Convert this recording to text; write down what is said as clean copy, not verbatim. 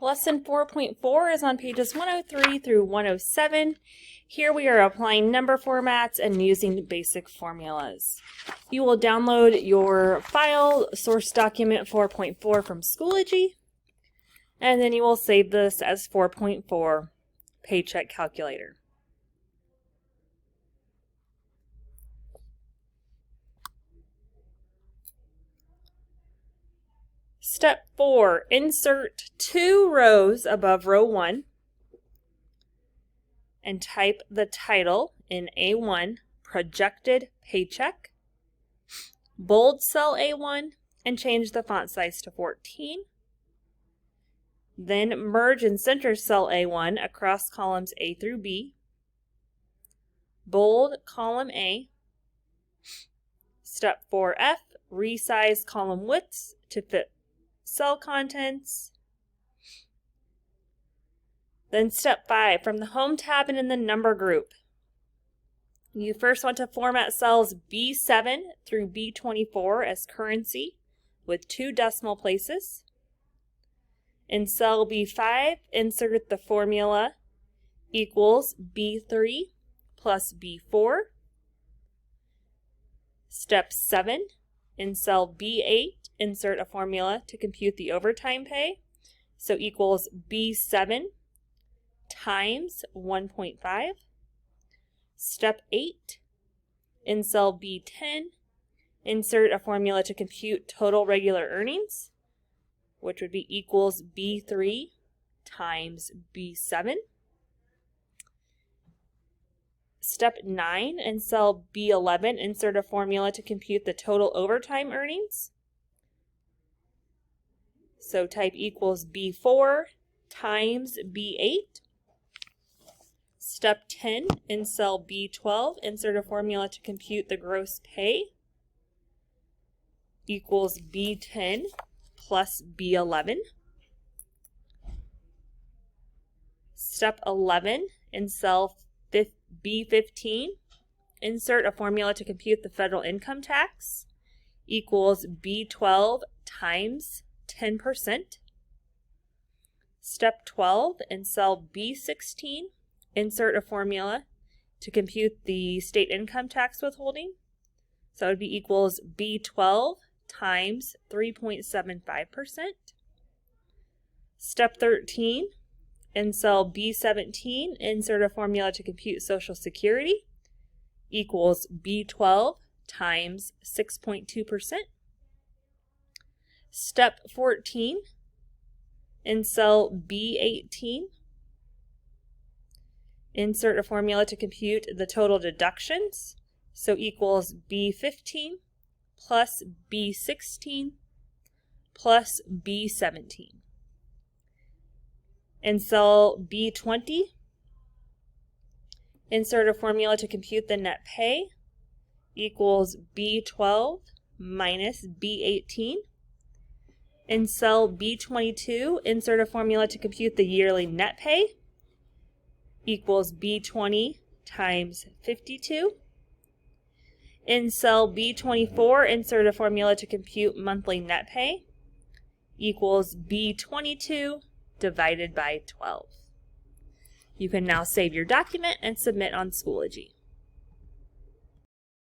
Lesson 4.4 is on pages 103 through 107. Here we are applying number formats and using basic formulas. You will download your file, source document 4.4 from Schoology, and then you will save this as 4.4 paycheck calculator. Step 4, insert 2 rows above row 1 and type the title in A1, projected paycheck. Bold cell A1 and change the font size to 14. Then merge and center cell A1 across columns A through B. Bold column A. Step 4F, resize column widths to fit cell contents. Then step 5, from the Home tab and in the Number group, you first want to format cells B7 through B24 as currency with 2 decimal places. In cell B5, insert the formula equals B3 plus B4. Step 7, in cell B8, insert a formula to compute the overtime pay. So equals B7 times 1.5. Step 8, in cell B10, insert a formula to compute total regular earnings, which would be equals B3 times B7. Step 9, in cell B11, insert a formula to compute the total overtime earnings. So type equals B4 times B8. Step 10, in cell B12, insert a formula to compute the gross pay equals B10 plus B11. Step 11, in cell B15, insert a formula to compute the federal income tax equals B12 times 10%. Step 12, in cell B16, insert a formula to compute the state income tax withholding. So it would be equals B12 times 3.75%. Step 13, in cell B17, insert a formula to compute Social Security equals B12 times 6.2%. Step 14, in cell B18, insert a formula to compute the total deductions, so equals B15 plus B16 plus B17. In cell B20, insert a formula to compute the net pay equals B12 minus B18. In cell B22, insert a formula to compute the yearly net pay equals B20 times 52. In cell B24, insert a formula to compute monthly net pay equals B22 divided by 12. You can now save your document and submit on Schoology.